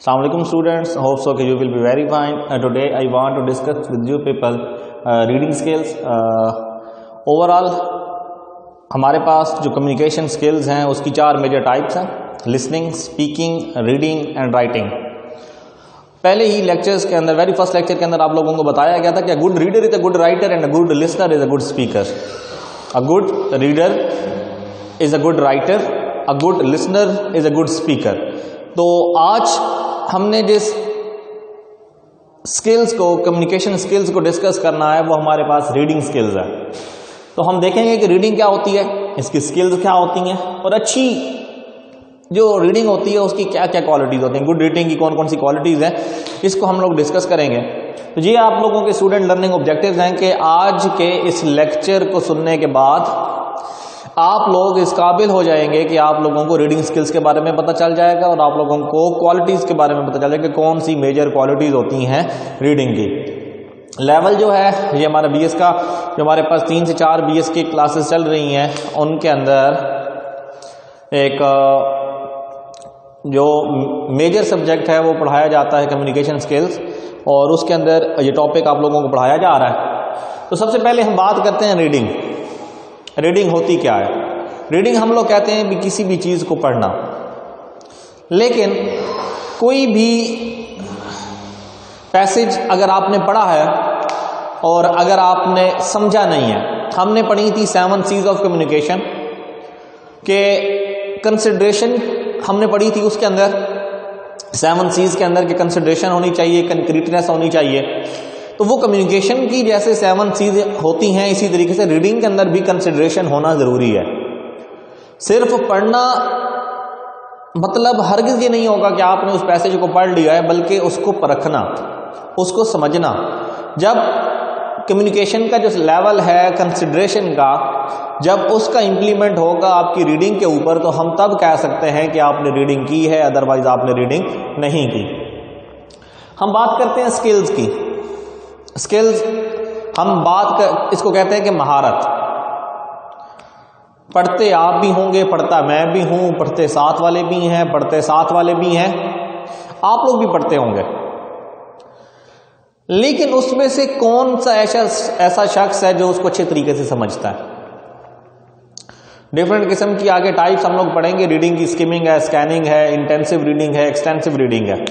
Assalamu alaikum students, hope so you will be very fine. Today I want to discuss with you people reading skills. Overall हमारे पास जो communication skills हैं उसकी चार major types हैं: listening, speaking, reading and writing. पहले ही lectures के अंदर, very first lecture के अंदर आप लोगों को बताया गया था कि a good reader is a good writer and a good listener is a good speaker. A good reader is a good writer, a good listener is a good speaker. तो आज हमने जिस स्किल्स को, कम्युनिकेशन स्किल्स को discuss करना है वो हमारे पास रीडिंग स्किल्स है। तो हम देखेंगे कि रीडिंग क्या होती है, इसकी स्किल्स क्या होती हैं और अच्छी जो रीडिंग होती है उसकी क्या क्या क्वालिटीज होती हैं, गुड रीडिंग की कौन कौन सी क्वालिटीज हैं, इसको हम लोग डिस्कस करेंगे। तो ये आप लोगों के स्टूडेंट लर्निंग ऑब्जेक्टिव्स हैं कि आज के इस लेक्चर को सुनने के बाद आप लोग इस काबिल हो जाएंगे कि आप लोगों को रीडिंग स्किल्स के बारे में पता चल जाएगा और आप लोगों को क्वालिटीज़ के बारे में पता चल जाएगा कि कौन सी मेजर क्वालिटीज़ होती हैं रीडिंग की। लेवल जो है ये हमारा बीएस का, जो हमारे पास 3 से 4 बीएस की क्लासेस चल रही हैं उनके अंदर एक जो मेजर सब्जेक्ट है वो पढ़ाया जाता है कम्युनिकेशन स्किल्स, और उसके अंदर ये टॉपिक आप लोगों को पढ़ाया जा रहा है। तो सबसे पहले हम बात करते हैं रीडिंग। रीडिंग होती क्या है? रीडिंग हम लोग कहते हैं भी किसी भी चीज़ को पढ़ना, लेकिन कोई भी पैसेज अगर आपने पढ़ा है और अगर आपने समझा नहीं है, हमने पढ़ी थी 7 C's ऑफ कम्युनिकेशन के कंसिडरेशन हमने पढ़ी थी, उसके अंदर 7 C's के अंदर के कंसिडरेशन होनी चाहिए, कंक्रीटनेस होनी चाहिए। तो वो कम्युनिकेशन की जैसे 7 C's होती हैं, इसी तरीके से रीडिंग के अंदर भी कंसिडरेशन होना ज़रूरी है। सिर्फ पढ़ना मतलब हरगिज़ ये नहीं होगा कि आपने उस पैसेज को पढ़ लिया है, बल्कि उसको परखना, उसको समझना। जब कम्युनिकेशन का जो लेवल है कंसिडरेशन का, जब उसका इम्प्लीमेंट होगा आपकी रीडिंग के ऊपर, तो हम तब कह सकते हैं कि आपने रीडिंग की है, अदरवाइज आपने रीडिंग नहीं की। हम बात करते हैं स्किल्स की। स्किल्स हम इसको कहते हैं कि महारत। पढ़ते आप भी होंगे, पढ़ता मैं भी हूं, पढ़ते साथ वाले भी हैं, पढ़ते साथ वाले भी हैं, आप लोग भी पढ़ते होंगे। लेकिन उसमें से कौन सा ऐसा शख्स है जो उसको अच्छे तरीके से समझता है? डिफरेंट किस्म की आगे टाइप्स हम लोग पढ़ेंगे रीडिंग की। स्किमिंग है, स्कैनिंग है, इंटेंसिव रीडिंग है, एक्सटेंसिव रीडिंग है।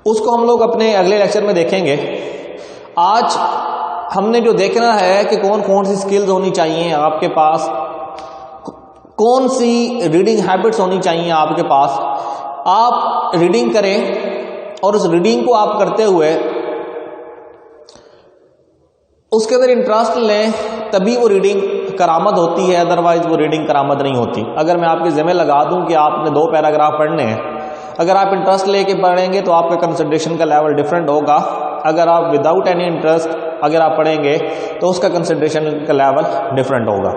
उसको हम लोग अपने अगले लेक्चर में देखेंगे। आज हमने जो देखना है कि कौन कौन सी स्किल्स होनी चाहिए आपके पास, कौन सी रीडिंग हैबिट्स होनी चाहिए आपके पास। आप रीडिंग करें और उस रीडिंग को आप करते हुए उसके अंदर इंटरेस्ट लें, तभी वो रीडिंग करामत होती है, अदरवाइज वो रीडिंग करामत नहीं होती। अगर मैं आपके ज़िम्मे लगा दूं कि आपने 2 पैराग्राफ पढ़ने हैं, अगर आप इंटरेस्ट लेके पढ़ेंगे तो आपका कंसंट्रेशन का लेवल डिफरेंट होगा। अगर आप विदाउट एनी इंटरेस्ट अगर आप पढ़ेंगे तो उसका कंसंट्रेशन का लेवल डिफरेंट होगा।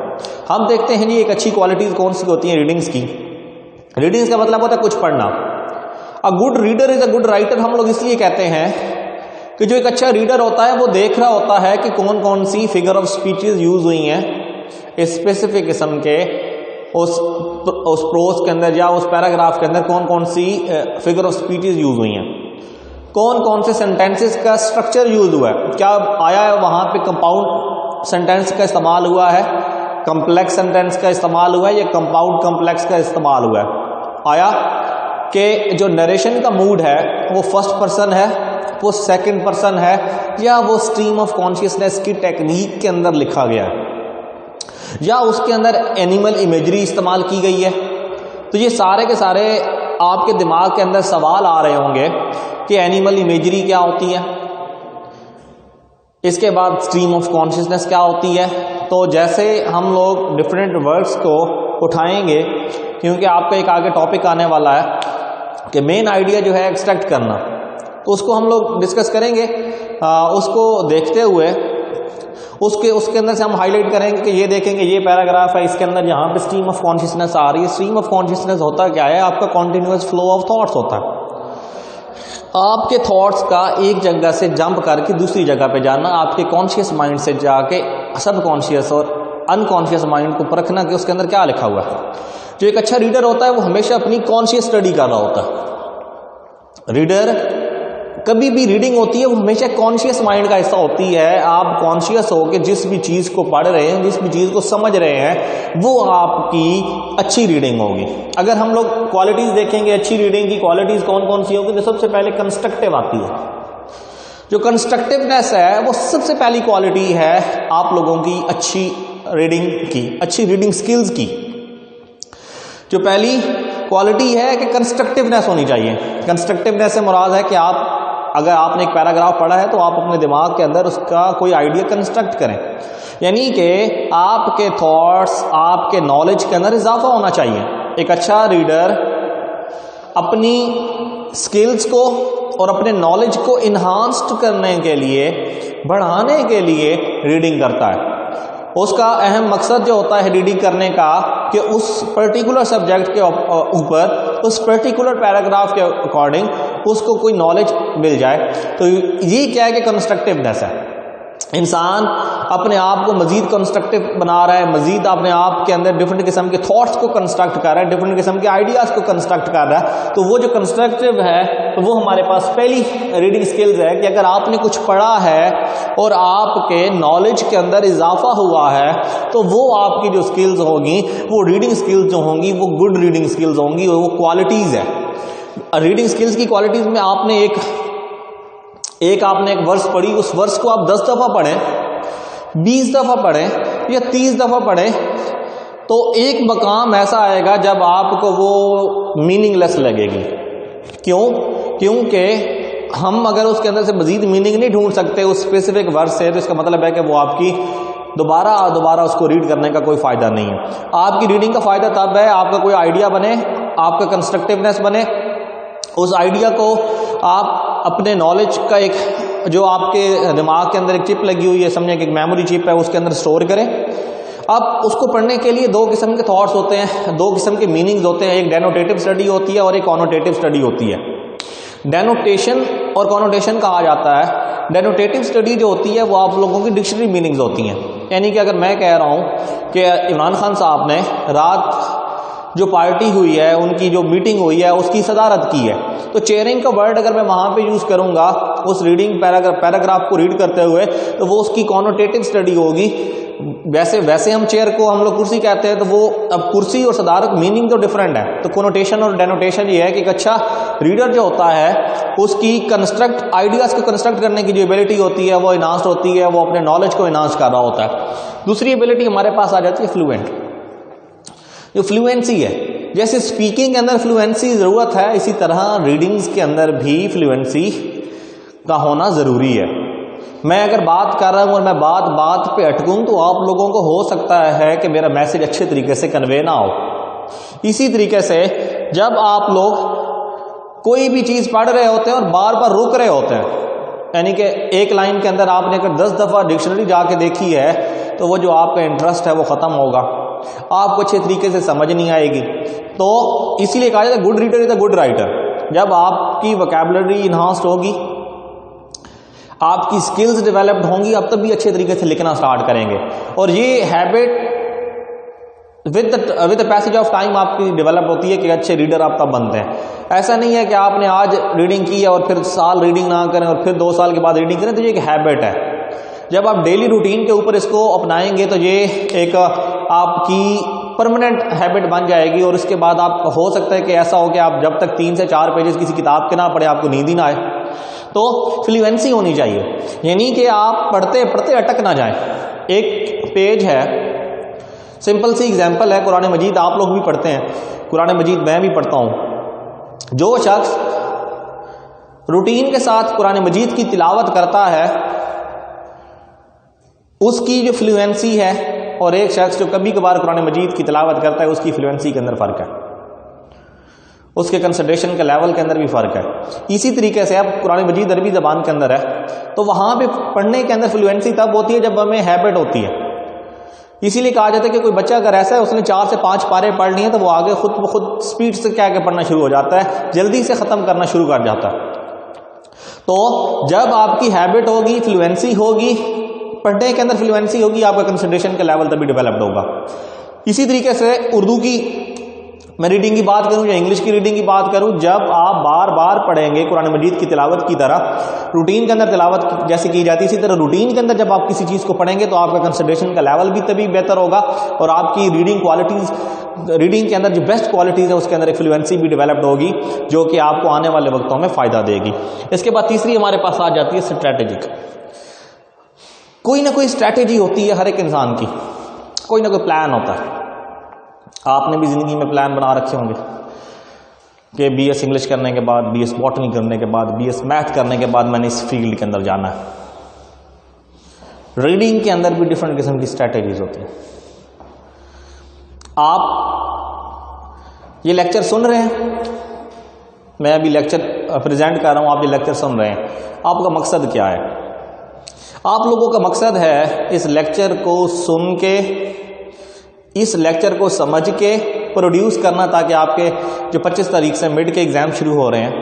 हम देखते हैं जी एक अच्छी क्वालिटीज कौन सी होती हैं रीडिंग्स की। रीडिंग्स का मतलब होता है कुछ पढ़ना। A good reader is a good writer हम लोग इसलिए कहते हैं कि जो एक अच्छा रीडर होता है वो देख रहा होता है कि कौन कौन सी फिगर ऑफ स्पीचेस यूज हुई हैं स्पेसिफिक किस्म के उस प्रोज के अंदर या उस पैराग्राफ के अंदर, कौन कौन सी फिगर ऑफ स्पीचेस यूज हुई हैं, कौन कौन से सेंटेंसेस का स्ट्रक्चर यूज हुआ है, क्या आया है वहां पे कंपाउंड सेंटेंस का इस्तेमाल हुआ है, कॉम्प्लेक्स सेंटेंस का इस्तेमाल हुआ है या कंपाउंड कॉम्प्लेक्स का इस्तेमाल हुआ है, आया कि जो नरेशन का मूड है वो फर्स्ट पर्सन है, वो सेकंड पर्सन है, या वो स्ट्रीम ऑफ कॉन्शियसनेस की टेक्निक के अंदर लिखा गया है, या उसके अंदर एनिमल इमेजरी इस्तेमाल की गई है। तो ये सारे के सारे आपके दिमाग के अंदर सवाल आ रहे होंगे कि एनिमल इमेजरी क्या होती है, इसके बाद स्ट्रीम ऑफ कॉन्शियसनेस क्या होती है। तो जैसे हम लोग डिफरेंट वर्ड्स को उठाएंगे, क्योंकि आपका एक आगे टॉपिक आने वाला है कि मेन आइडिया जो है एक्सट्रैक्ट करना, तो उसको हम लोग डिस्कस करेंगे। उसको देखते हुए उसके अंदर से हम हाईलाइट करेंगे कि ये देखेंगे ये पैराग्राफ है, इसके अंदर यहाँ पे स्ट्रीम ऑफ कॉन्शियसनेस आ रही है। स्ट्रीम ऑफ कॉन्शियसनेस होता क्या है? आपका कॉन्टिन्यूअस फ्लो ऑफ थॉट्स होता है। आपके थॉट्स का एक जगह से जंप करके दूसरी जगह पे जाना, आपके कॉन्शियस माइंड से जाके सब कॉन्शियस और अनकॉन्शियस माइंड को परखना कि उसके अंदर क्या लिखा हुआ है। जो एक अच्छा रीडर होता है वो हमेशा अपनी कॉन्शियस स्टडी कर रहा होता है। रीडर कभी भी रीडिंग होती है वो हमेशा कॉन्शियस माइंड का हिस्सा होती है। आप कॉन्शियस हो कि जिस भी चीज को पढ़ रहे हैं, जिस भी चीज को समझ रहे हैं, वो आपकी अच्छी रीडिंग होगी। अगर हम लोग क्वालिटीज देखेंगे अच्छी रीडिंग की, क्वालिटीज कौन कौन सी होगी, तो सबसे पहले कंस्ट्रक्टिव आती है। जो कंस्ट्रक्टिवनेस है वो सबसे पहली क्वालिटी है आप लोगों की अच्छी रीडिंग की, अच्छी रीडिंग स्किल्स की। जो पहली क्वालिटी है कि कंस्ट्रक्टिवनेस होनी चाहिए। कंस्ट्रक्टिवनेस से मुराद है कि आप अगर आपने एक पैराग्राफ पढ़ा है तो आप अपने दिमाग के अंदर उसका कोई आइडिया कंस्ट्रक्ट करें, यानी कि आपके थॉट्स, आपके नॉलेज के अंदर इजाफा होना चाहिए। एक अच्छा रीडर अपनी स्किल्स को और अपने नॉलेज को इन्हांस्ड करने के लिए, बढ़ाने के लिए रीडिंग करता है। उसका अहम मकसद जो होता है रीडिंग करने का कि उस पर्टिकुलर सब्जेक्ट के ऊपर, उस पर्टिकुलर पैराग्राफ के अकॉर्डिंग उसको कोई नॉलेज मिल जाए। तो ये क्या है कि कंस्ट्रक्टिवनेस है। इंसान अपने आप को मजीद कंस्ट्रक्टिव बना रहा है, मजीद अपने आप के अंदर डिफरेंट किस्म के थॉट्स को कंस्ट्रक्ट कर रहा है, डिफरेंट किस्म के आइडियाज को कंस्ट्रक्ट कर रहा है। तो वो जो कंस्ट्रक्टिव है तो वो हमारे पास पहली रीडिंग स्किल्स है कि अगर आपने कुछ पढ़ा है और आपके नॉलेज के अंदर इजाफा हुआ है तो वो आपकी जो स्किल्स होंगी, वो रीडिंग स्किल्स जो होंगी, वो गुड रीडिंग स्किल्स होंगी, वो क्वालिटीज है। रीडिंग स्किल्स की क्वालिटीज में आपने आपने एक वर्स पढ़ी, उस वर्स को आप 10 दफा पढ़ें, 20 दफा पढ़ें या 30 दफा पढ़ें, तो एक मकाम ऐसा आएगा जब आपको वो मीनिंगलेस लगेगी। क्यों? क्योंकि हम अगर उसके अंदर से मजीद मीनिंग नहीं ढूंढ सकते उस स्पेसिफिक वर्स से, तो इसका मतलब है कि वो आपकी दोबारा उसको रीड करने का कोई फायदा नहीं है। आपकी रीडिंग का फायदा तब है आपका कोई आइडिया बने, आपका कंस्ट्रक्टिवनेस बने, उस आइडिया को आप अपने नॉलेज का एक, जो आपके दिमाग के अंदर एक चिप लगी हुई है, समझे कि एक मेमोरी चिप है, उसके अंदर स्टोर करें। अब उसको पढ़ने के लिए दो किस्म के थॉट्स होते हैं, दो किस्म के मीनिंग्स होते हैं। एक डेनोटेटिव स्टडी होती है और एक कॉनोटेटिव स्टडी होती है। डेनोटेशन और कॉनोटेशन कहा जाता है। डेनोटेटिव स्टडी जो होती है वो आप लोगों की डिक्शनरी मीनिंग्स होती हैं। यानी कि अगर मैं कह रहा हूं कि इमरान खान साहब ने रात जो पार्टी हुई है, उनकी जो मीटिंग हुई है, उसकी सदारत की है, तो चेयरिंग का वर्ड अगर मैं वहां पे यूज करूंगा उस रीडिंग पैराग्राफ को रीड करते हुए, तो वो उसकी कॉनोटेटिव स्टडी होगी। वैसे हम चेयर को हम लोग कुर्सी कहते हैं, तो वो अब कुर्सी और सदारत मीनिंग तो डिफरेंट है। तो कॉनोटेशन और डेनोटेशन ये है कि एक अच्छा रीडर जो होता है उसकी आइडियाज को कंस्ट्रक्ट करने की जो एबिलिटी होती है वो इनहांस्ड होती है, वो अपने नॉलेज को इनहांस कर रहा होता है। दूसरी एबिलिटी हमारे पास आ जाती है फ्लुएंट, जो फ्लुएंसी है। जैसे स्पीकिंग के अंदर फ्लुएंसी जरूरत है, इसी तरह रीडिंग्स के अंदर भी फ्लुएंसी का होना जरूरी है। मैं अगर बात कर रहा हूं और मैं बात पे अटकूं तो आप लोगों को हो सकता है कि मेरा मैसेज अच्छे तरीके से कन्वे ना हो। इसी तरीके से जब आप लोग कोई भी चीज पढ़ रहे होते हैं और बार बार रुक रहे होते हैं, यानी कि एक लाइन के अंदर आपने अगर 10 दफा डिक्शनरी जाके देखी है, तो वो जो आपका इंटरेस्ट है वो खत्म होगा, आपको अच्छे तरीके से समझ नहीं आएगी। तो इसीलिए कहा जाता है good reader is a good writer. जब आपकी वोकैबुलरी इन्हांस्ड होगी, आपकी स्किल्स डेवलप्ड होंगी, आप तब भी अच्छे तरीके से लिखना स्टार्ट करेंगे। और ये habit with the passage of time आपकी डेवलप होती है कि अच्छे रीडर आप तब बनते हैं। ऐसा नहीं है कि आपने आज रीडिंग की है और फिर साल रीडिंग ना करें और फिर 2 साल के बाद रीडिंग करें, तो ये एक हैबिट है। जब आप डेली रूटीन के ऊपर इसको अपनाएंगे तो ये एक आपकी परमानेंट हैबिट बन जाएगी। और उसके बाद आप हो सकता है कि ऐसा हो कि आप जब तक 3 से 4 पेजेस किसी किताब के ना पढ़े आपको नींद ही ना आए। तो फ्लुएंसी होनी चाहिए, यानी कि आप पढ़ते पढ़ते अटक ना जाएं। एक पेज है, सिंपल सी एग्जांपल है, कुरान मजीद आप लोग भी पढ़ते हैं, कुरान मजीद मैं भी पढ़ता हूं। जो शख्स रूटीन के साथ कुरान मजीद की तिलावत करता है उसकी जो फ्लुएंसी है, और एक शख्स जो कभी कभार कुरान मजीद की तिलावत करता है उसकी फ्लुएंसी के अंदर फर्क है, उसके कंसंट्रेशन के लेवल के अंदर भी फर्क है। इसी तरीके से अब कुरान मजीद अरबी जबान के अंदर है, तो वहां पे पढ़ने के अंदर फ्लुएंसी तब होती है जब हमें हैबिट होती है। इसीलिए कहा जाता है कि कोई बच्चा अगर ऐसा है उसने 4 से 5 पारे पढ़ लिए तो वो आगे खुद स्पीड से क्या पढ़ना शुरू हो जाता है, जल्दी से खत्म करना शुरू कर जाता है। तो जब आपकी हैबिट होगी, फ्लुएंसी होगी, पढ़ने के अंदर फ्लुएंसी होगी, आपका कंसंट्रेशन का लेवल तभी डेवलप्ड होगा। इसी तरीके से उर्दू की मैं रीडिंग की बात करूं या इंग्लिश की रीडिंग की बात करूं, जब आप बार बार पढ़ेंगे कुरान मजीद की तिलावत की तरह, रूटीन के अंदर तिलावत जैसे की जाती है इसी तरह रूटीन के अंदर जब आप किसी चीज़ को पढ़ेंगे तो आपका कंसंट्रेशन का लेवल भी तभी बेहतर होगा और आपकी रीडिंग क्वालिटीज़, रीडिंग के अंदर जो बेस्ट क्वालिटीज़ है उसके अंदर एक फ्लुएंसी भी डेवलप्ड होगी जो कि आपको आने वाले वक्तों में फ़ायदा देगी। इसके बाद तीसरी हमारे पास आ जाती है स्ट्रैटेजिक। कोई ना कोई स्ट्रैटेजी होती है हर एक इंसान की, कोई ना कोई प्लान होता है। आपने भी ज़िंदगी में प्लान बना रखे होंगे कि BS इंग्लिश करने के बाद, BS बॉटनी करने के बाद, BS मैथ करने के बाद मैंने इस फील्ड के अंदर जाना है। रीडिंग के अंदर भी डिफरेंट किस्म की स्ट्रैटेजीज होती हैं। आप ये लेक्चर सुन रहे हैं, मैं अभी लेक्चर प्रेजेंट कर रहा हूं, आप ये लेक्चर सुन रहे हैं, आपका मकसद क्या है? आप लोगों का मकसद है इस लेक्चर को सुन के, इस लेक्चर को समझ के प्रोड्यूस करना, ताकि आपके जो 25 तारीख से मिड के एग्जाम शुरू हो रहे हैं,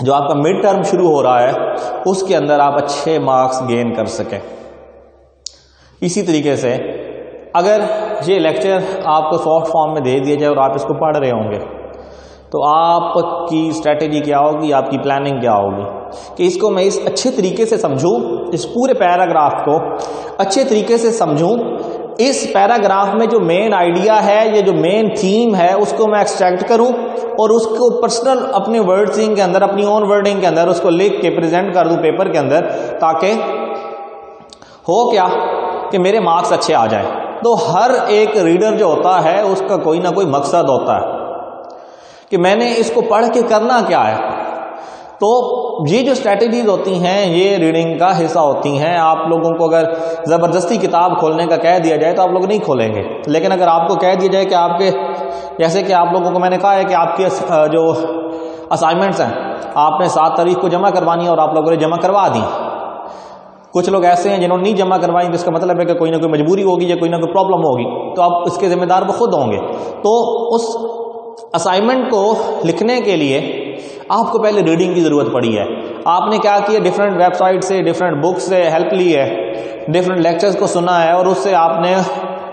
जो आपका मिड टर्म शुरू हो रहा है, उसके अंदर आप अच्छे मार्क्स गेन कर सकें। इसी तरीके से अगर ये लेक्चर आपको सॉफ्ट फॉर्म में दे दिया जाए और आप इसको पढ़ रहे होंगे तो आपकी स्ट्रैटेजी क्या होगी, आपकी प्लानिंग क्या होगी कि इसको मैं इस अच्छे तरीके से समझूं, इस पूरे पैराग्राफ को अच्छे तरीके से समझूं, इस पैराग्राफ में जो मेन आइडिया है, ये जो मेन थीम है, उसको मैं एक्सट्रैक्ट करूं और उसको पर्सनल अपने वर्डिंग के अंदर, अपनी ओन वर्डिंग के अंदर उसको लिख के प्रेजेंट कर दूं पेपर के अंदर, ताकि हो क्या कि मेरे मार्क्स अच्छे आ जाए। तो हर एक रीडर जो होता है उसका कोई ना कोई मकसद होता है कि मैंने इसको पढ़ के करना क्या है। तो ये जो स्ट्रैटेजीज होती हैं ये रीडिंग का हिस्सा होती हैं। आप लोगों को अगर ज़बरदस्ती किताब खोलने का कह दिया जाए तो आप लोग नहीं खोलेंगे, लेकिन अगर आपको कह दिया जाए कि आपके, जैसे कि आप लोगों को मैंने कहा है कि आपके जो असाइनमेंट्स हैं आपने 7 तारीख को जमा करवानी है और आप लोगों ने जमा करवा दी, कुछ लोग ऐसे हैं जिन्होंने नहीं जमा करवाई, जिसका मतलब है कि कोई ना कोई मजबूरी होगी या कोई ना कोई प्रॉब्लम होगी, तो आप इसके जिम्मेदार वो खुद होंगे। तो उस असाइनमेंट को लिखने के लिए आपको पहले रीडिंग की ज़रूरत पड़ी है। आपने क्या किया, डिफरेंट वेबसाइट से, डिफरेंट बुक से हेल्प ली है, डिफरेंट लेक्चर्स को सुना है और उससे आपने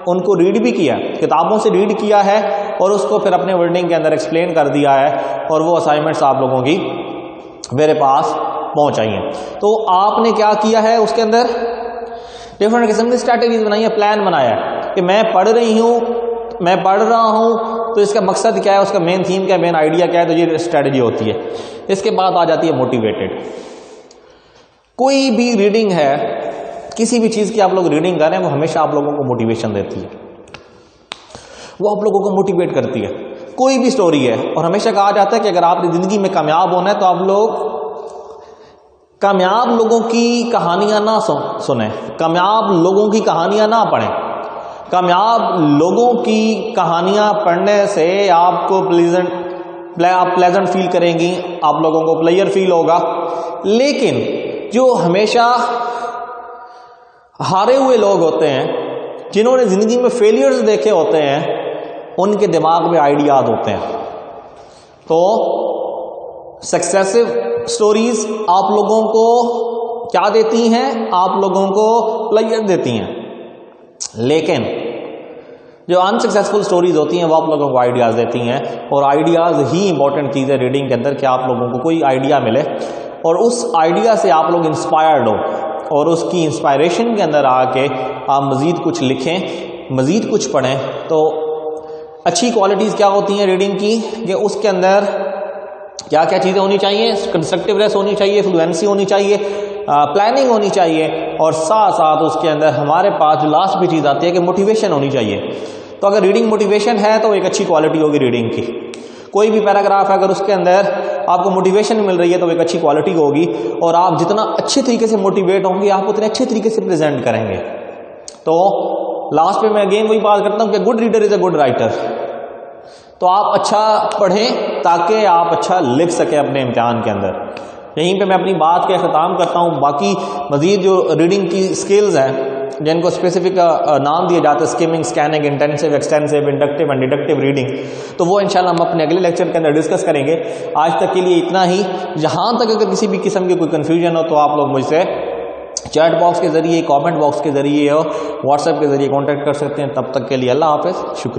उनको रीड भी किया, किताबों से रीड किया है और उसको फिर अपने वर्डिंग के अंदर एक्सप्लेन कर दिया है और वो असाइनमेंट्स आप लोगों की मेरे पास पहुंचाई हैं। तो आपने क्या किया है, उसके अंदर डिफरेंट किस्म की स्ट्रैटेजीज बनाई है, प्लान बनाया है कि मैं पढ़ रही हूँ, मैं पढ़ रहा हूँ तो इसका मकसद क्या है, उसका मेन थीम क्या है, मेन आइडिया क्या है, तो ये स्ट्रैटेजी होती है। इसके बाद आ जाती है मोटिवेटेड। कोई भी रीडिंग है, किसी भी चीज़ की आप लोग रीडिंग कर रहे हैं, वो हमेशा आप लोगों को मोटिवेशन देती है, वो आप लोगों को मोटिवेट करती है। कोई भी स्टोरी है, और हमेशा कहा जाता है कि अगर आपने ज़िंदगी में कामयाब होना है तो आप लोग कामयाब लोगों की कहानियां ना सुने, कामयाब लोगों की कहानियां ना पढ़ें। कामयाब लोगों की कहानियां पढ़ने से आपको प्लेजेंट फील करेंगी, आप लोगों को प्लेयर फील होगा। लेकिन जो हमेशा हारे हुए लोग होते हैं, जिन्होंने जिंदगी में फेलियर्स देखे होते हैं, उनके दिमाग में आइडियाज होते हैं। तो सक्सेसिव स्टोरीज आप लोगों को क्या देती हैं, आप लोगों को प्लेयर देती हैं। लेकिन जो अनसक्सेसफुल स्टोरीज होती हैं वो आप लोगों को आइडियाज़ देती हैं, और आइडियाज़ ही इंपॉर्टेंट चीज़ है रीडिंग के अंदर कि आप लोगों को कोई आइडिया मिले और उस आइडिया से आप लोग इंस्पायर्ड हो और उसकी इंस्पायरेशन के अंदर आके आप मज़ीद कुछ लिखें, मज़ीद कुछ पढ़ें। तो अच्छी क्वालिटीज़ क्या होती हैं रीडिंग की कि उसके अंदर क्या क्या चीज़ें होनी चाहिए, कंस्ट्रक्टिवनेस होनी चाहिए, फ्लुएंसी होनी चाहिए, प्लानिंग होनी चाहिए, और साथ साथ उसके अंदर हमारे पास जो लास्ट भी चीज़ आती है कि मोटिवेशन होनी चाहिए। तो अगर रीडिंग मोटिवेशन है तो एक अच्छी क्वालिटी होगी रीडिंग की। कोई भी पैराग्राफ है अगर उसके अंदर आपको मोटिवेशन मिल रही है तो एक अच्छी क्वालिटी होगी, और आप जितना अच्छे तरीके से मोटिवेट होंगे आप उतने अच्छे तरीके से प्रेजेंट करेंगे। तो लास्ट में मैं अगेन वही बात करता हूँ कि good reader is a good writer. तो आप अच्छा पढ़ें ताकि आप अच्छा लिख सकें अपने इम्तिहान के अंदर। यहीं पे मैं अपनी बात का ख़त्म करता हूँ। बाकी मज़ीद जो रीडिंग की स्किल्स हैं जिनको स्पेसिफिक नाम दिए जाते हैं, skimming, scanning, intensive, extensive, inductive and deductive reading, तो वो इंशाल्लाह हम अपने अगले लेक्चर के अंदर डिस्कस करेंगे। आज तक के लिए इतना ही। जहाँ तक अगर किसी भी किस्म की कोई कन्फ्यूजन हो तो आप लोग मुझसे चैट बॉक्स के ज़रिए, कमेंट बॉक्स के ज़रिए और व्हाट्सएप के ज़रिए कॉन्टैक्ट कर सकते हैं। तब तक के लिए अल्लाह हाफ़िज़, शुक्रिया।